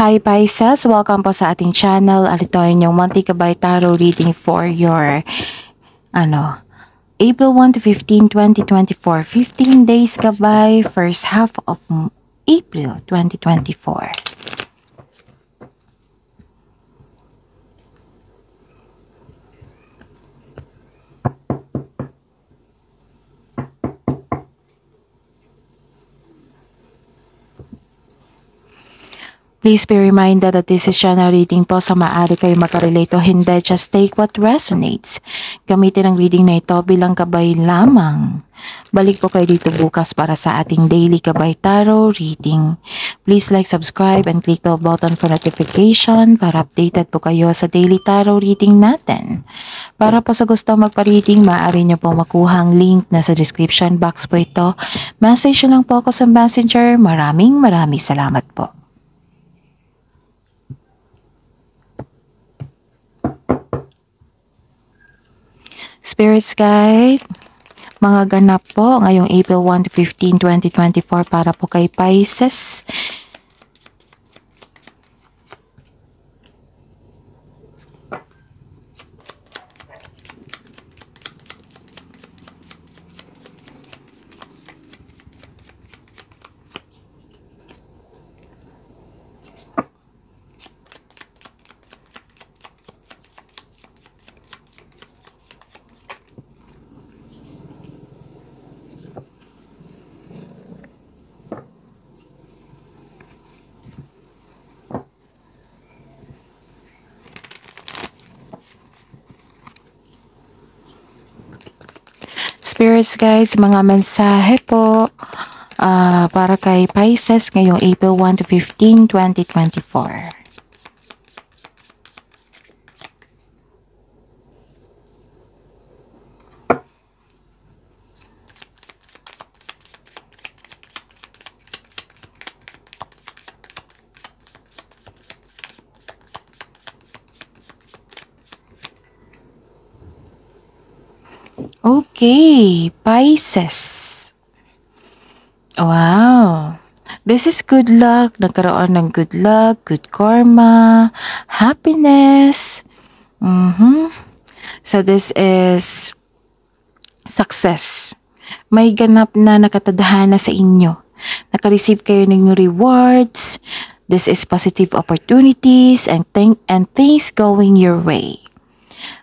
Hi Pisces! Welcome po sa ating channel. Ito ay inyong monthly Gabay Tarot reading for your April 1 to 15, 2024. 15 days gabay, first half of April 2024. Please be reminded that this is channel reading po, sa maaari kayo makarelate o hindi. Just take what resonates. Gamitin ang reading na ito bilang gabay lamang. Balik po kayo dito bukas para sa ating daily Gabay Tarot reading. Please like, subscribe, and click the button for notification para updated po kayo sa daily tarot reading natin. Para po sa gusto magpa-reading, maaari nyo po makuha ang link na sa description box po ito. Message lang po ako sa Messenger. Maraming salamat po. Spirits Guide, mga ganap po ngayong April 1 to 15, 2024 para po kay Pisces. Spirits guys, mga mensahe po para kay Pisces ngayong April 1 to 15, 2024. Okay, Pisces. Wow. This is good luck. Nagkaroon ng good luck, good karma, happiness. So this is success. May ganap na nakatadhana sa inyo. Naka-receive kayo ng rewards. This is positive opportunities and things going your way.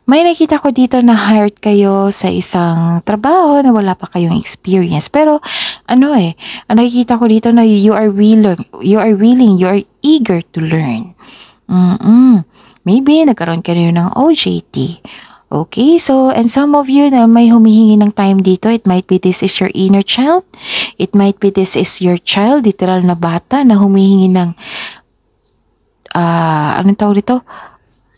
May nakita ko dito na hired kayo sa isang trabaho na wala pa kayong experience. Pero nakikita ko dito na you are eager to learn. Maybe nagkaroon kayo ng OJT. Okay, so and some of you na may humihingi ng time dito, it might be this is your inner child. It might be this is your child, literal na bata na humihingi ng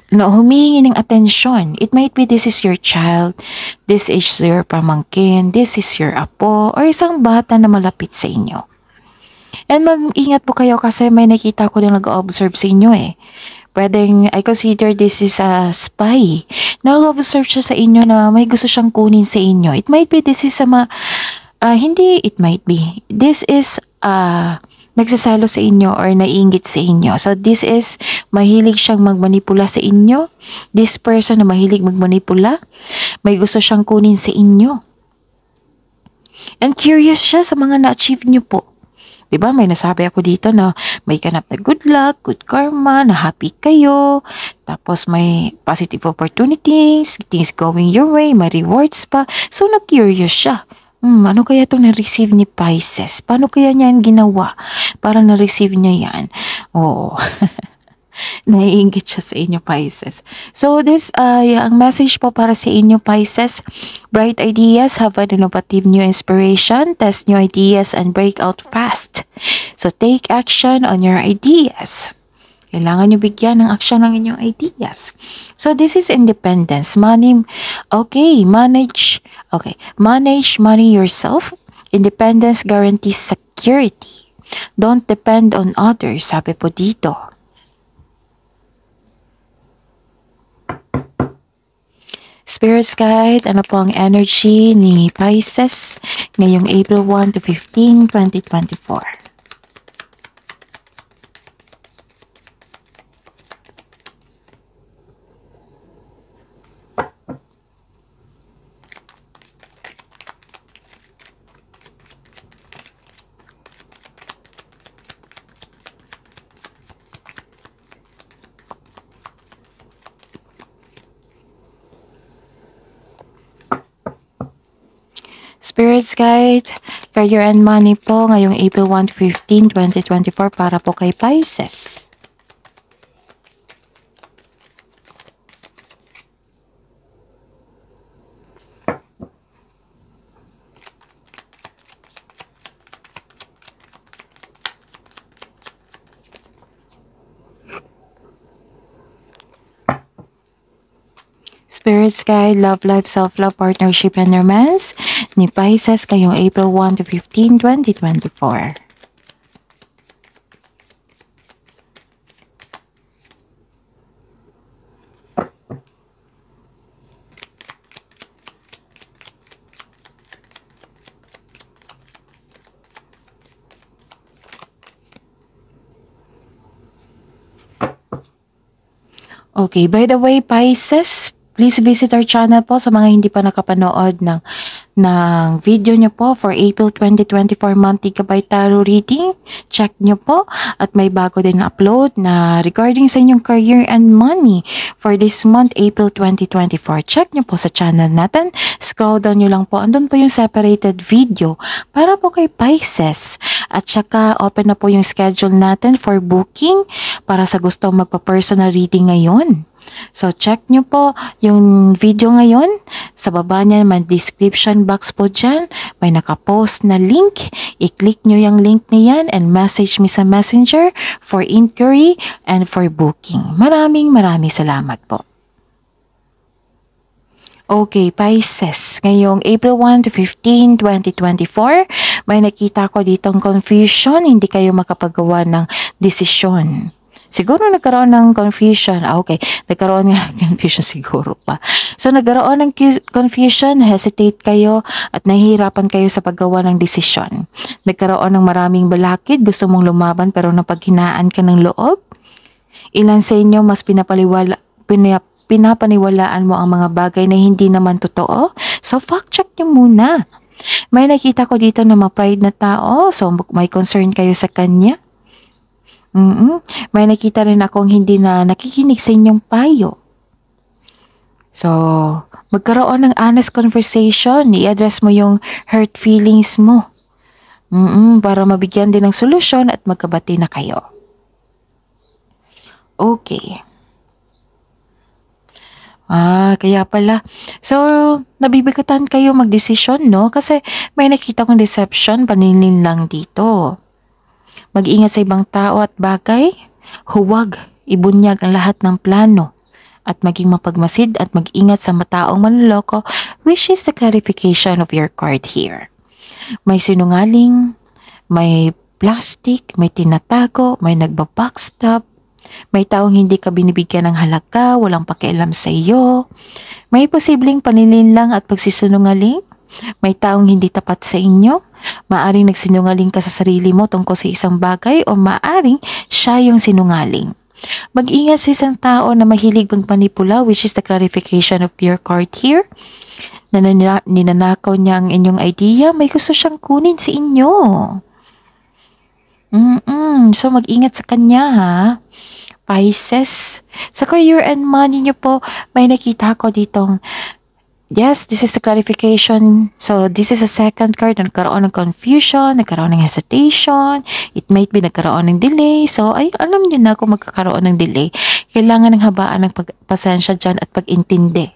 humihingi ng atensyon. It might be this is your child, this is your pamangkin, this is your apo, or isang bata na malapit sa inyo. And mag-ingat po kayo kasi may nakita ko din nag-observe sa inyo Pwedeng, I consider this is a spy. Nag-observe siya sa inyo na may gusto siyang kunin sa inyo. It might be this is this is nagsasalo sa inyo or naiinggit sa inyo. So this is mahilig siyang magmanipula sa inyo. This person na mahilig magmanipula, may gusto siyang kunin sa inyo. And curious siya sa mga na-achieve niyo po. Diba, may nasabi ako dito na may ganap na good luck, good karma, na happy kayo. Tapos may positive opportunities, things going your way, may rewards pa. So na-curious siya. Ano kaya itong na-receive ni Pisces? Paano kaya niya yan ginawa para na-receive niya yan? Oo. Naiinggit siya sa inyo, Pisces. So this, ang message po para sa inyo, Pisces. Bright ideas, have an innovative new inspiration, test new ideas, and break out fast. So take action on your ideas. Kailangan nyo bigyan ng action ng inyong ideas. So this is independence. Money, manage money yourself. Independence guarantees security. Don't depend on others, sabi po dito. Spirits Guide, ano po ang energy ni Pisces ngayong April 1 to 15, 2024? Spirits Guide, Career and Money po ngayong April 1 to 15, 2024 para po kay Pisces. Spirits Guide, Love Life, Self-Love, Partnership, and Romance ni Pisces kayong April 1 to 15, 2024. Okay, by the way, Pisces, please visit our channel po sa mga hindi pa nakapanood ng video nyo po for April 2024 monthly Gabay Tarot reading. Check nyo po at may bago din na upload na regarding sa inyong career and money for this month, April 2024. Check nyo po sa channel natin. Scroll down nyo lang po. Andun po yung separated video para po kay Pisces. At saka open na po yung schedule natin for booking para sa gusto magpa-personal reading ngayon. So, check nyo po yung video ngayon. Sa baba niya, may description box po dyan. May nakapost na link. I-click nyo yung link niyan and message me sa messenger for inquiry and for booking. Maraming salamat po. Okay, Pisces. Ngayong April 1 to 15, 2024, may nakita ko ditong confusion. Hindi kayo makapagawa ng desisyon. Siguro nagkaroon ng confusion. Okay, nagkaroon nga ng confusion siguro pa. So, nagkaroon ng confusion, hesitate kayo at nahihirapan kayo sa paggawa ng desisyon. Nagkaroon ng maraming balakid, gusto mong lumaban pero napaghinaan ka ng loob. Ilan sa inyo mas pinapaniwalaan mo ang mga bagay na hindi naman totoo? So, fact check nyo muna. May nakita ko dito na ma-pride na tao, so may concern kayo sa kanya. May nakita rin akong hindi na nakikinig sa inyong payo. So, magkaroon ng honest conversation, i-address mo yung hurt feelings mo. Para mabigyan din ng solusyon at magkabati na kayo. Okay. Kaya pala. So, nabibigatan kayo magdesisyon, no? Kasi may nakita kong deception, paninin lang dito. Mag-ingat sa ibang tao at bagay. Huwag ibunyag ang lahat ng plano. At maging mapagmasid at mag-ingat sa mataong manloloko, which is the clarification of your card here. May sinungaling, may plastic, may tinatago, may nagbabackstab, may taong hindi ka binibigyan ng halaga, walang pakialam sa iyo, may posibleng paninlinlang at pagsisinungaling, may taong hindi tapat sa inyo, maaring nagsinungaling ka sa sarili mo tungkol sa isang bagay o maaring siya yung sinungaling. Mag-ingat sa isang tao na mahilig magmanipula, which is the clarification of your card here. Na ninanakaw niya ang inyong idea, may gusto siyang kunin sa inyo. So mag-ingat sa kanya, ha? Pisces. Sa career and money niyo po, may nakita ko ditong yes, this is the clarification. So, this is a second card. Nagkaroon ng confusion, nagkaroon ng hesitation. It might be nagkaroon ng delay. So, ay, alam niyo na kung magkakaroon ng delay. Kailangan ng habaan ng pasensya dyan at pag-intindi.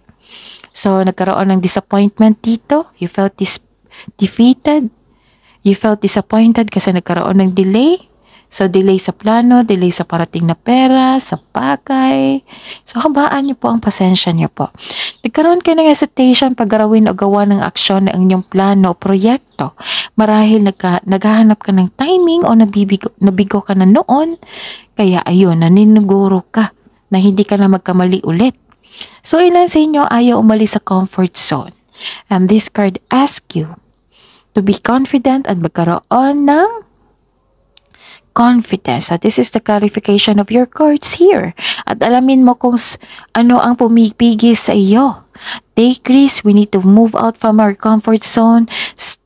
So, nagkaroon ng disappointment dito. You felt defeated. You felt disappointed kasi nagkaroon ng delay. So, delay sa plano, delay sa parating na pera, sa bagay. So, habaan niyo po ang pasensya niyo po. Nagkaroon kayo ng hesitation pag garawin o gawa ng aksyon ng inyong plano o proyekto. Marahil naghahanap ka ng timing o nabigo ka na noon. Kaya ayun, naniniguro ka na hindi ka na magkamali ulit. So, ilan sa inyo ayaw umalis sa comfort zone. And this card asks you to be confident at magkaroon ng confidence. So, this is the clarification of your cards here. At alamin mo kung ano ang pumipigil sa iyo. Take risk. We need to move out from our comfort zone.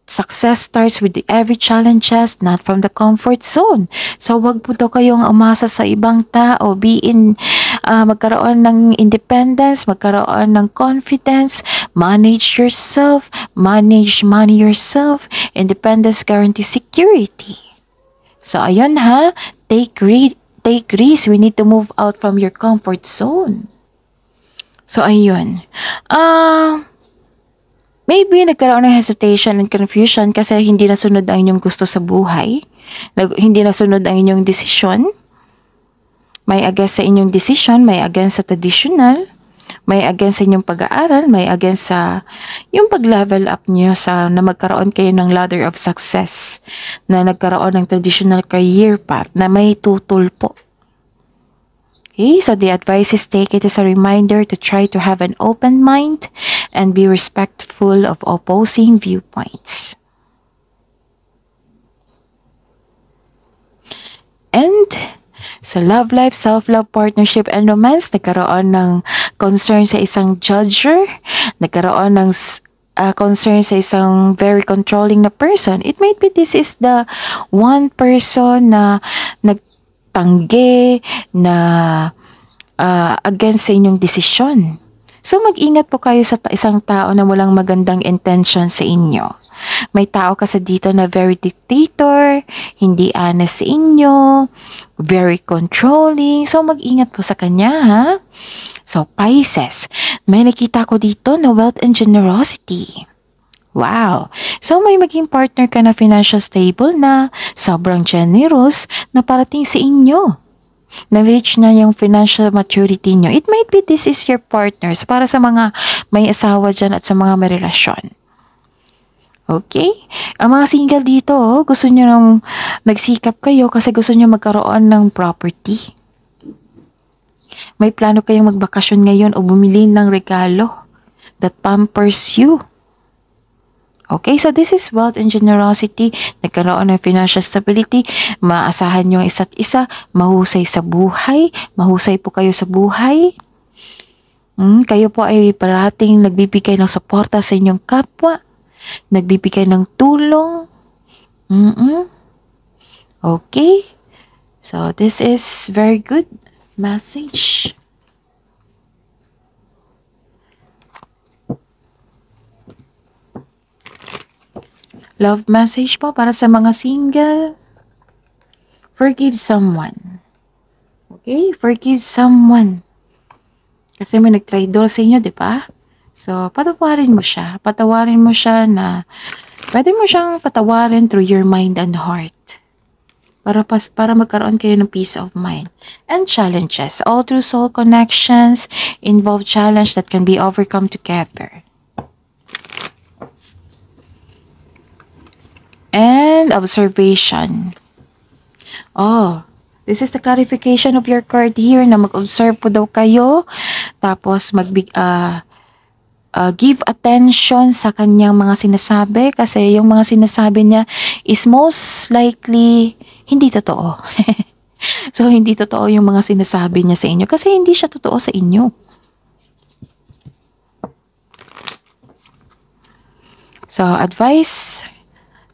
Success starts with every challenges, not from the comfort zone. So, wag po daw kayong umasa sa ibang tao. Magkaroon ng independence, magkaroon ng confidence, manage yourself, manage money yourself. Independence guarantees security. So, ayun ha, take risk. We need to move out from your comfort zone. So, ayun. Maybe nagkaroon ng hesitation and confusion kasi hindi nasunod ang inyong gusto sa buhay. Hindi nasunod ang inyong desisyon. May against sa inyong decision, may against sa traditional, may against sa inyong pag-aaral, may against sa yung pag-level up nyo na magkaroon kayo ng ladder of success, na nagkaroon ng traditional career path na may tutol po. Okay, so the advice is take it as a reminder to try to have an open mind and be respectful of opposing viewpoints. And sa love life, self-love, partnership, and romance, nagkaroon ng concern sa isang judger, nagkaroon ng concern sa isang very controlling na person. It might be this is the one person na nagtanggi, na against sa inyong desisyon. So mag-ingat po kayo sa isang tao na walang magandang intention sa inyo. May tao kasi dito na very dictator, hindi honest sa inyo, very controlling. So mag-ingat po sa kanya ha. So Pisces, may nakita ko dito na wealth and generosity. Wow! So may maging partner ka na financial stable na, sobrang generous na parating sa inyo. Na-reach na yung financial maturity nyo. It might be this is your partners para sa mga may asawa dyan at sa mga may relasyon. Okay? Ang mga single dito, gusto nyo nang nagsikap kayo kasi gusto nyo magkaroon ng property. May plano kayong magbakasyon ngayon o bumili ng regalo that pampers you. Okay, so this is wealth and generosity. Nagkaroon ng financial stability. Maasahan nyo ang isa't isa. Mahusay sa buhay. Mahusay po kayo sa buhay. Kayo po ay parating nagbibigay ng suporta sa inyong kapwa. Nagbibigay ng tulong. Okay. So this is very good message. Love message po para sa mga single. Forgive someone. Okay? Forgive someone. Kasi may nagtraidor sa inyo, di ba? So, patawarin mo siya. Patawarin mo siya na pwede mo siyang patawarin through your mind and heart. Para magkaroon kayo ng peace of mind. And challenges. All through soul connections involve challenge that can be overcome together. And observation. Oh, this is the clarification of your card here na mag-observe po daw kayo. Tapos give attention sa kanyang mga sinasabi kasi yung mga sinasabi niya is most likely hindi totoo. So, hindi totoo yung mga sinasabi niya sa inyo kasi hindi siya totoo sa inyo. So, advice,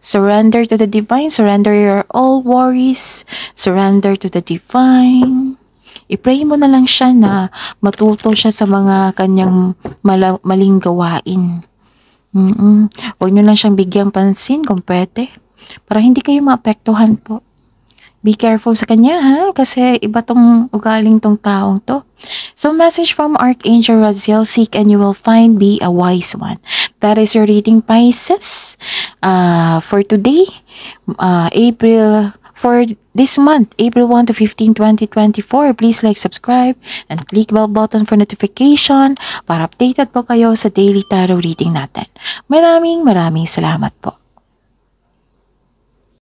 surrender to the divine, surrender your all worries, surrender to the divine. I-pray mo na lang siya na matuto siya sa mga kanyang maling gawain. Huwag nyo lang siyang bigyang pansin kung pwede. Para hindi kayo maapektuhan po. Be careful sa kanya ha, kasi iba tong ugaling tong taong to. So message from Archangel Raziel, seek and you will find, be a wise one. That is your reading, Pisces. For today, for this month, April 1 to 15, 2024, please like, subscribe, and click bell button for notification para updated po kayo sa daily tarot reading natin. Maraming salamat po.